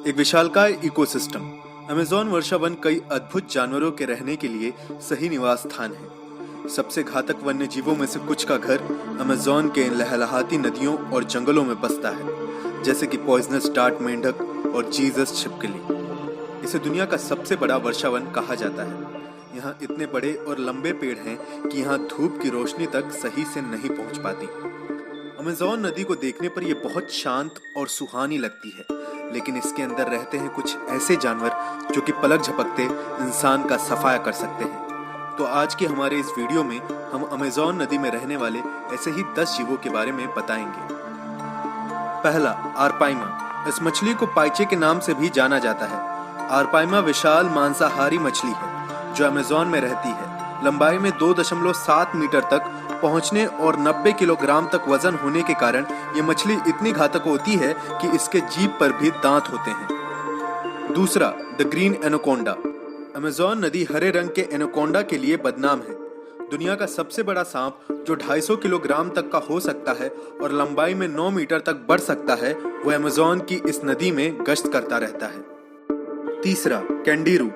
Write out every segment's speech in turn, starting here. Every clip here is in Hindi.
एक विशालकाय इकोसिस्टम। अमेज़न वर्षा वन कई अद्भुत जानवरों के रहने के लिए सही निवास स्थान है। सबसे घातक वन्य जीवों में से कुछ का घर अमेज़न के लहलहाती नदियों और जंगलों में बसता है, जैसे कि पॉइजनस डार्ट मेंढक और जीसस छिपकली। इसे दुनिया का सबसे बड़ा वर्षा वन कहा जाता है। यहाँ इतने बड़े और लंबे पेड़ हैं कि यहाँ धूप की रोशनी तक सही से नहीं पहुँच पाती। अमेज़न नदी को देखने पर यह बहुत शांत और सुहानी लगती है, लेकिन इसके अंदर रहते हैं कुछ ऐसे जानवर जो कि पलक झपकते इंसान का सफाया कर सकते हैं। तो आज के हमारे इस वीडियो में हम अमेज़न नदी में रहने वाले ऐसे ही 10 जीवों के बारे में बताएंगे। पहला, आरपाइमा। इस मछली को पाइचे के नाम से भी जाना जाता है। आरपाइमा विशाल मांसाहारी मछली है जो अमेज़न में रहती है। लंबाई में 2.7 मीटर तक पहुंचने और 90 किलोग्राम तक वजन होने के कारण ये मछली इतनी घातक होती है कि इसके जीभ पर भी दांत होते हैं। दूसरा, द ग्रीन एनाकोंडा। अमेज़न नदी हरे रंग के एनाकोंडा के लिए बदनाम है। दुनिया का सबसे बड़ा सांप जो 250 किलोग्राम तक का हो सकता है और लंबाई में 9 मीटर तक बढ़ सकता है, वो अमेज़न की इस नदी में गश्त करता रहता है। तीसरा, कैंडिरू।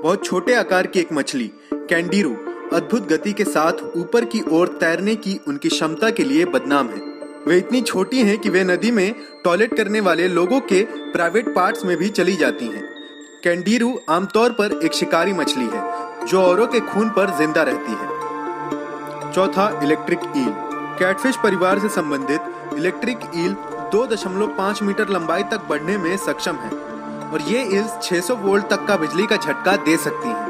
बहुत छोटे आकार की एक मछली कैंडिरू अद्भुत गति के साथ ऊपर की ओर तैरने की उनकी क्षमता के लिए बदनाम है। वे इतनी छोटी हैं कि वे नदी में टॉयलेट करने वाले लोगों के प्राइवेट पार्ट्स में भी चली जाती हैं। कैंडिरू आमतौर पर एक शिकारी मछली है जो औरों के खून पर जिंदा रहती है। चौथा, इलेक्ट्रिक ईल। कैटफिश परिवार से संबंधित इलेक्ट्रिक ईल 2.5 मीटर लंबाई तक बढ़ने में सक्षम है और ये ईल्स 600 वोल्ट तक का बिजली का झटका दे सकती हैं।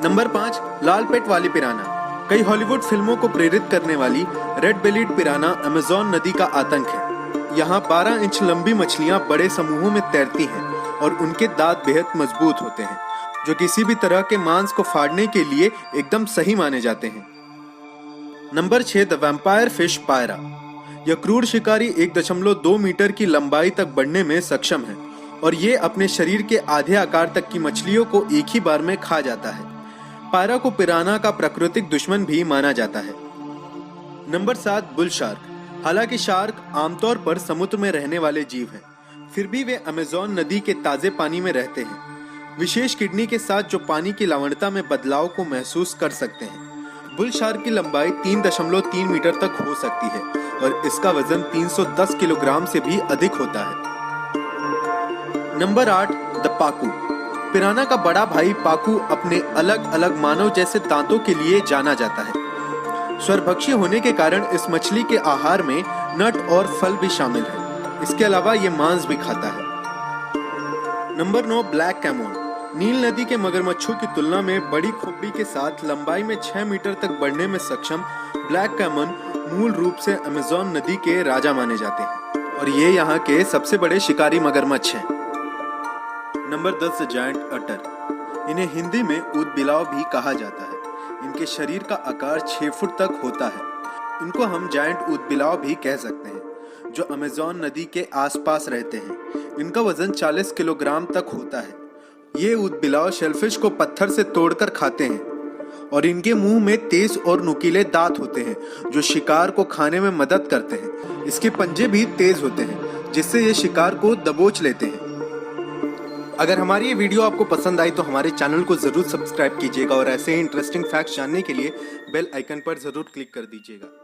नंबर 5, लाल पेट वाली पिराना। कई हॉलीवुड फिल्मों को प्रेरित करने वाली रेड बेलीड पिराना अमेज़न नदी का आतंक है। यहाँ 12 इंच लंबी मछलियाँ बड़े समूहों में तैरती हैं और उनके दांत बेहद मजबूत होते हैं, जो किसी भी तरह के मांस को फाड़ने के लिए एकदम सही माने जाते हैं। नंबर 6, द वैम्पायर फिश पायरा। यह क्रूर शिकारी 1.2 मीटर की लंबाई तक बढ़ने में सक्षम है और ये अपने शरीर के आधे आकार तक की मछलियों को एक ही बार में खा जाता है। पायरा को पिराना का प्राकृतिक दुश्मन भी माना जाता है। Number 7, bull shark. हालांकि शार्क आमतौर पर समुद्र में रहने वाले जीव हैं, फिर भी वे अमेज़न नदी के ताजे पानी में रहते हैं। विशेष किडनी के साथ जो पानी की लवणता में बदलाव को महसूस कर सकते हैं। बुल शार्क की लंबाई 3.3 मीटर तक हो सकती है और इसका वजन 310 किलोग्राम से भी अधिक होता है। नंबर 8, द पाकू। पिराना का बड़ा भाई पाकू अपने अलग अलग मानव जैसे दांतों के लिए जाना जाता है। स्वरभक्षी होने के कारण इस मछली के आहार में नट और फल भी शामिल है। इसके अलावा ये मांस भी खाता है। Number 9, black Camon. नील नदी के मगरमच्छों की तुलना में बड़ी खोपड़ी के साथ लंबाई में 6 मीटर तक बढ़ने में सक्षम ब्लैक कैमोन मूल रूप से अमेज़न नदी के राजा माने जाते हैं और ये यहाँ के सबसे बड़े शिकारी मगरमच्छ हैं। नंबर 10, जायंट अटर। इन्हें हिंदी में ऊदबिलाव भी कहा जाता है। इनके शरीर का आकार 6 फुट तक होता है। इनको हम जायंट ऊदबिलाव भी कह सकते हैं, जो अमेज़न नदी के आसपास रहते हैं। इनका वजन 40 किलोग्राम तक होता है। ये ऊदबिलाव शेलफिश को पत्थर से तोड़कर खाते हैं और इनके मुंह में तेज और नुकीले दांत होते हैं जो शिकार को खाने में मदद करते हैं। इसके पंजे भी तेज होते हैं जिससे ये शिकार को दबोच लेते हैं। अगर हमारी ये वीडियो आपको पसंद आई तो हमारे चैनल को जरूर सब्सक्राइब कीजिएगा और ऐसे ही इंटरेस्टिंग फैक्ट्स जानने के लिए बेल आइकन पर जरूर क्लिक कर दीजिएगा।